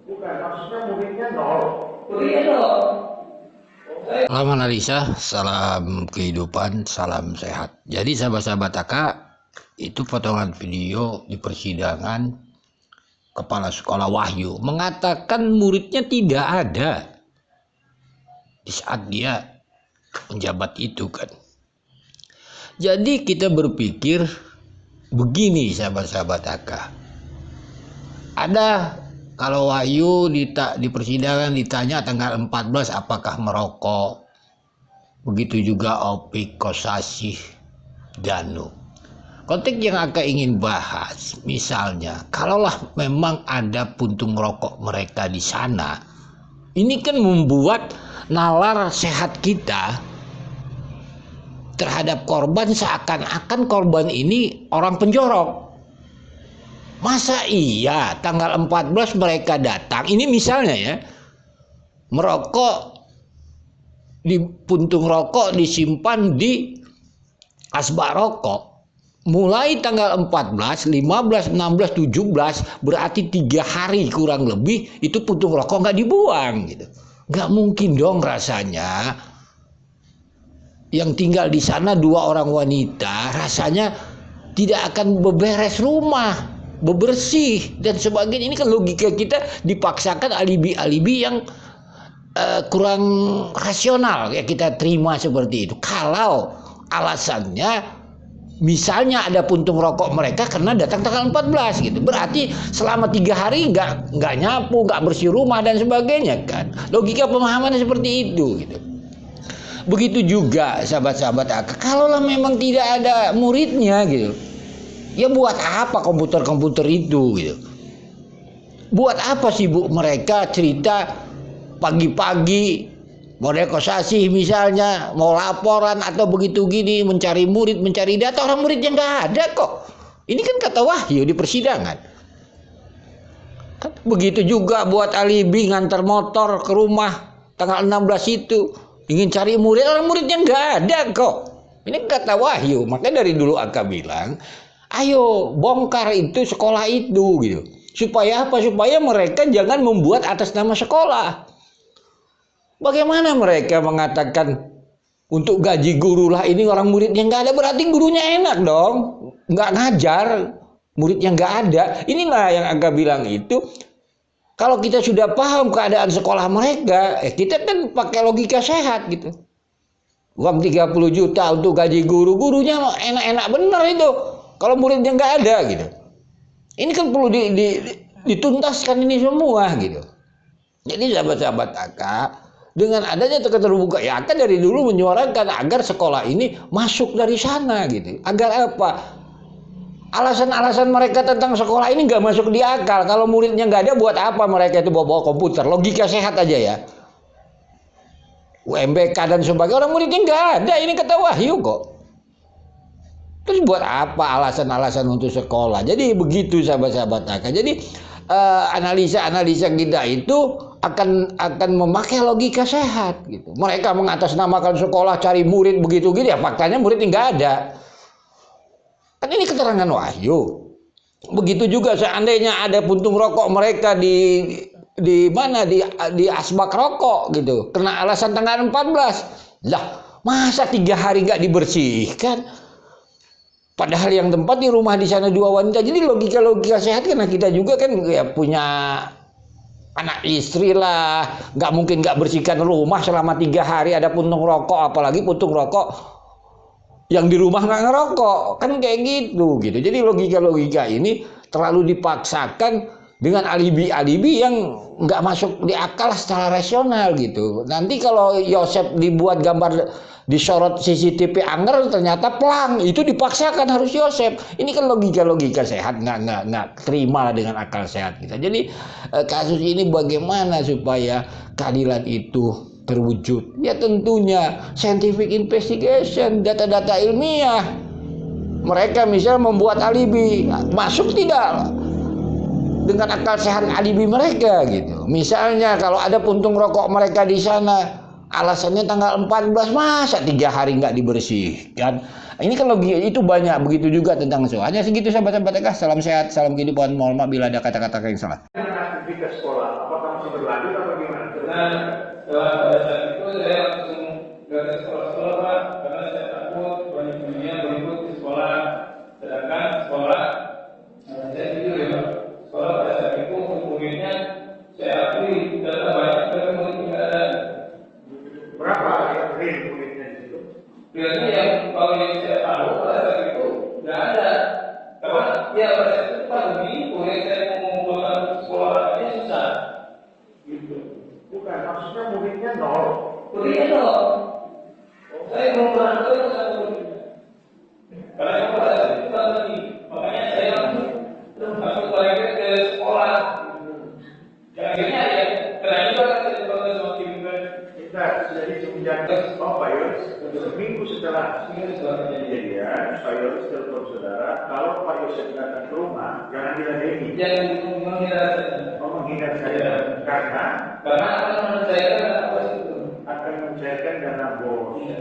Bukan, maksudnya muridnya nol. Salam analisa, salam kehidupan, salam sehat. Jadi sahabat-sahabat AK, itu potongan video di persidangan Kepala Sekolah Wahyu mengatakan muridnya tidak ada di saat dia menjabat itu kan. Jadi kita berpikir begini sahabat-sahabat AK. Ada kalau Wahyu di persidangan ditanya tanggal 14 apakah merokok. Begitu juga Opik, Kosasih, Danu. Konteks yang akan ingin bahas, misalnya, kalaulah memang ada puntung rokok mereka di sana, ini kan membuat nalar sehat kita terhadap korban seakan-akan korban ini orang penjorok. Masa iya tanggal 14 mereka datang, ini misalnya ya, merokok di puntung rokok disimpan di asbak rokok. Mulai tanggal 14, 15, 16, 17 berarti 3 hari kurang lebih itu puntung rokok nggak dibuang gitu. Nggak mungkin dong rasanya yang tinggal di sana 2 orang wanita rasanya tidak akan beberes rumah, bebersih dan sebagainya. Ini kan logika kita dipaksakan alibi-alibi yang kurang rasional ya kita terima seperti itu. Kalau alasannya misalnya ada puntung rokok mereka karena datang tanggal 14 gitu. Berarti selama 3 hari nggak nyapu, nggak bersih rumah dan sebagainya kan. Logika pemahamannya seperti itu gitu. Begitu juga sahabat-sahabat AK. Kalaulah memang tidak ada muridnya gitu. Ya buat apa komputer-komputer itu gitu. Buat apa sibuk mereka cerita pagi-pagi model Kosasih misalnya mau laporan atau begitu gini mencari murid, mencari data, orang muridnya nggak ada kok. Ini kan kata Wahyu di persidangan. Begitu juga buat alibi ngantar motor ke rumah tanggal 16 itu ingin cari murid, orang muridnya nggak ada kok. Ini kata Wahyu. Makanya dari dulu Aka bilang, ayo bongkar itu sekolah itu gitu. Supaya apa? Supaya mereka jangan membuat atas nama sekolah. Bagaimana mereka mengatakan untuk gaji guru lah ini orang muridnya nggak ada, berarti gurunya enak dong, nggak ngajar, muridnya nggak ada. Inilah yang agak bilang itu, kalau kita sudah paham keadaan sekolah mereka, kita kan pakai logika sehat gitu. Uang 30 juta untuk gaji guru, gurunya enak-enak bener itu, kalau muridnya nggak ada gitu. Ini kan perlu dituntaskan ini semua gitu. Jadi sahabat-sahabat AK, dengan adanya keterbuka ya kan dari dulu menyuarakan agar sekolah ini masuk dari sana gitu. Agar apa? Alasan-alasan mereka tentang sekolah ini nggak masuk di akal. Kalau muridnya nggak ada, buat apa mereka itu bawa komputer? Logika sehat aja ya. UMBK dan sebagainya, orang muridnya nggak ada. Ini kata Wahyu kok. Terus buat apa alasan-alasan untuk sekolah? Jadi begitu sahabat-sahabat AK. Jadi analisa-analisa kita itu akan memakai logika sehat gitu. Mereka mengatasnamakan sekolah cari murid begitu gitu ya, faktanya murid nggak ada. Kan ini keterangan Wahyu. Begitu juga seandainya ada puntung rokok mereka di mana di asbak rokok gitu. Kena alasan tanggal 14. Lah, masa 3 hari nggak dibersihkan? Padahal yang tempat di rumah di sana 2 wanita. Jadi logika-logika sehat karena kita juga kan ya punya anak istri lah. Nggak mungkin nggak bersihkan rumah selama 3 hari ada puntung rokok. Apalagi puntung rokok yang di rumah nggak ngerokok. Kan kayak gitu. Jadi logika-logika ini terlalu dipaksakan dengan alibi-alibi yang nggak masuk di akal secara rasional gitu. Nanti kalau Yosef dibuat gambar disorot CCTV anger ternyata pelang, itu dipaksakan harus Yosef. Ini kan logika-logika sehat, nggak terima lah dengan akal sehat kita. Jadi kasus ini bagaimana supaya keadilan itu terwujud? Ya tentunya scientific investigation, data-data ilmiah. Mereka misalnya membuat alibi, masuk tidak dengan akal sehat alibi mereka gitu. Misalnya kalau ada puntung rokok mereka di sana, alasannya tanggal 14, masa 3 hari nggak dibersihkan? Ini kan logika itu banyak. Begitu juga tentang soalnya segitu sahabat-sahabat. Salam sehat, salam kehidupan. Mohon maaf bila ada kata-kata yang salah. pergi ke sekolah, apakah masih berlanjut atau gimana? Nah, setelah pada saat itu saya langsung nggak ke sekolah-sekolah Pak, karena saya takut banyak berikut di sekolah. Sedangkan sekolah, saya jujur ya Pak, sekolah pada saat itu murid-muridnya saya akui data banyak, tapi murid nggak ada. Berapa yang real muridnya di situ? Biasanya yang kalau yang saya tahu pada saat itu nggak ada. Karena ya pada saat itu pandemi, murid saya mau mengumpulkan sekolah aja susah. Gitu. Bukan, maksudnya muridnya nol. Muridnya dong. Saya belum pernah ketemu sama muridnya. Karena yang pada saat itu pandemi, makanya saya langsung balik ke sekolah. Yang akhirnya ya karena itu kan saya dipanggil sama tim kan. Kita jadi semenjak Pak Yoris, seminggu setelah kejadian, Pak Yoris telepon saudara, kalau Pak Yosef datang ke rumah, jangan diladeni. Yang menghina saya. Menghindar saya karena Karena akan mencairkan apa itu? akan mencairkan dana bos. Iya.